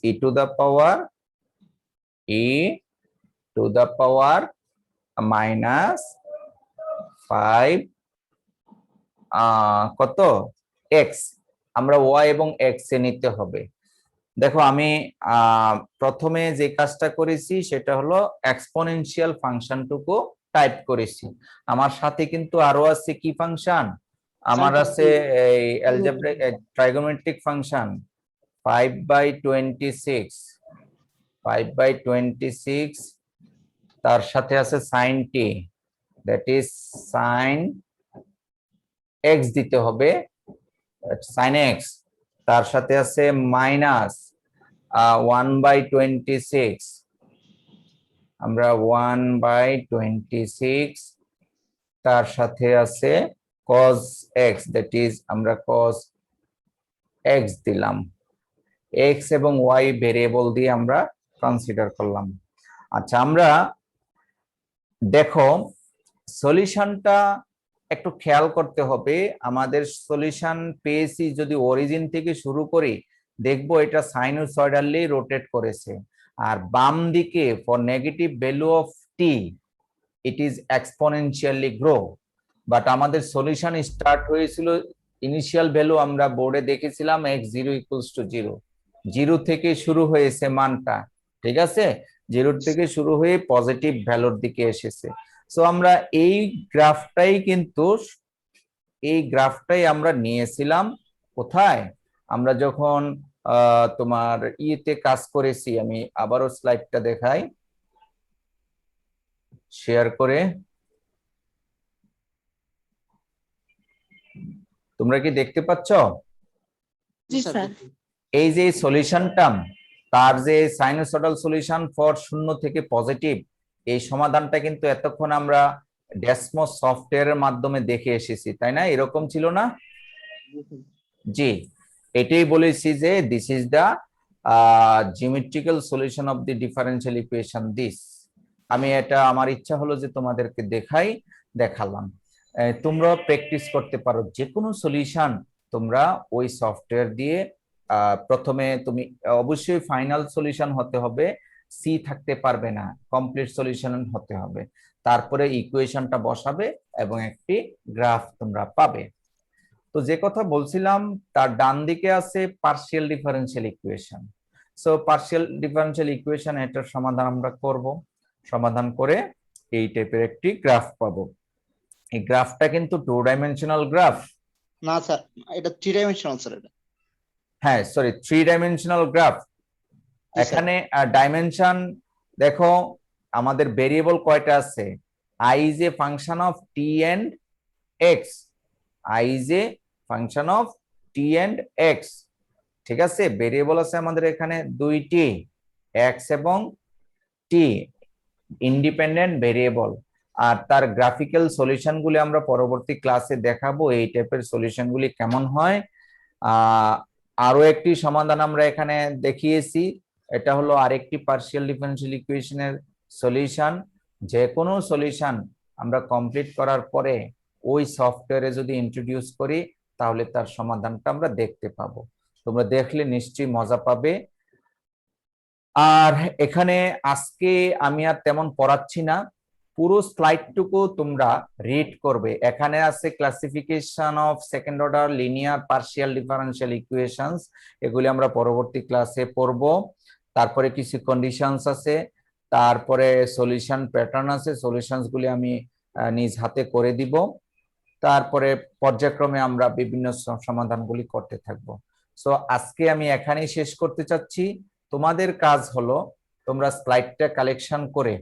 e to the power minus 5 কত x, আমরা y এবং x এ নিতে হবে। দেখো আমি প্রথমে যে কাজটা করেছি সেটা হলো এক্সপোনেনশিয়াল ফাংশনটুকু টাইপ করেছি। আমার সাথে কিন্তু আরো আছে কি ফাংশন? আমার আছে এই অ্যালজেব্রিক ট্রাইগোনোমেট্রিক ফাংশন 5/26, তার সাথে আছে sin t, that is sin x দিতে হবে, sin x, তার সাথে আছে মাইনাস 1/26, আমরা 1/26, তার সাথে আছে cos x, দ্যাট ইজ আমরা cos x দিলাম। x এবং y ভেরিয়েবল দিয়ে আমরা কনসিডার করলাম। আচ্ছা, আমরা দেখো সলিউশনটা একটু খেয়াল করতে হবে। আমাদের সলিউশন পেয়েছি যদি অরিজিন থেকে শুরু করি, দেখবো এটা সাইনোসয়েডালি রোটেট করেছে, আর বাম দিকে for negative value of T it is exponentially grow. But আমাদের সলিউশন স্টার্ট হয়েছিল, ইনিশিয়াল ভ্যালু আমরা বোর্ডে দেখেছিলাম x0 ইকুয়ালস টু 0, 0 থেকে শুরু হয়েছে মানটা, ঠিক আছে? 0 থেকে শুরু হয়ে পজিটিভ ভ্যালুর দিকে এসেছে। সো আমরা এই গ্রাফটাই আমরা নিয়েছিলাম কোথায়? আমরা যখন তোমার ইতে কাজ করেছি, আমি আবারও স্লাইডটা দেখাই শেয়ার করে। তোমরা কি দেখতে পাচ্ছ? জি স্যার। এই যে সলিউশনটা, তার যে সাইনোসয়েডাল সলিউশন ফর 0 থেকে পজিটিভ, এই সমাধানটা কিন্তু এতক্ষণ আমরা ডেসমস সফটওয়্যারের মাধ্যমে দেখে এসেছি, তাই না? এরকম ছিল না? জি, এটাই বলেছি যে this is the geometrical solution of the differential equation this. আমি এটা আমার ইচ্ছা হলো যে তোমাদেরকে দেখালাম। তোমরা প্র্যাকটিস করতে পারো যে কোনো সলিউশন তোমরা ওই সফটওয়্যার দিয়ে। প্রথমে তুমি অবশ্যই ফাইনাল সলিউশন হতে হবে, সি থাকতে পারবে না, কমপ্লিট সলিউশন হতে হবে। তারপরে ইকুয়েশনটা বসাবে এবং একটি গ্রাফ তোমরা পাবে। তো যে কথা বলছিলাম, তার ডান দিকে আছে partial differential equation. So partial differential equation এটার সমাধান আমরা করব, সমাধান করে এই টাইপের একটি গ্রাফ পাবো। এই গ্রাফটা কিন্তু 2 ডাইমেনশনাল গ্রাফ। না স্যার, এটা 3 ডাইমেনশনাল স্যার। এটা হ্যাঁ সরি, 3 ডাইমেনশনাল গ্রাফ। স্যার। এখানে ডাইমেনশন দেখো, আমাদের ভেরিয়েবল কয়টা আছে? I is a function of t and x, I is a function of t and x, ঠিক আছে? ভেরিয়েবল আছে আমাদের এখানে দুইটি, x এবং t, ইন্ডিপেন্ডেন্ট ভেরিয়েবল। আর তার গ্রাফিক্যাল সলিউশন গুলি আমরা পরবর্তী ক্লাসে দেখাবো, এই টাইপের সলিউশন গুলি কেমন হয়। আরো একটি সমাধান আমরা এখানে দেখিয়েছি, এটা হলো আরেকটি পার্শিয়াল ডিফারেনশিয়াল ইকুয়েশনের সলিউশন। যে কোনো সলিউশন আমরা কমপ্লিট করার পরে ওই সফটওয়্যারে যদি ইন্ট্রোডিউস করি তাহলে তার সমাধানটা আমরা দেখতে পাবো। তোমরা দেখলে নিশ্চয়ই মজা পাবে। আর এখানে আজকে আমি আর তেমন পড়াচ্ছি না, পুরো স্লাইডটুকু তোমরা রিড করবে। এখানে আছে classification of second order linear partial differential equations, এগুলি আমরা পরবর্তী ক্লাসে পড়ব। তারপরে কিছু কন্ডিশনস আছে, তারপরে সলিউশন প্যাটার্ন আছে, সলিউশনস গুলি আমি নিজ হাতে করে দিব। তারপরে পর্যায়ক্রমে আমরা বিভিন্ন সমাধানগুলি করতে থাকবো। সো আজকে আমি এখানেই শেষ করতে চাচ্ছি। তোমাদের কাজ হলো তোমরা স্লাইডটা কালেকশন করে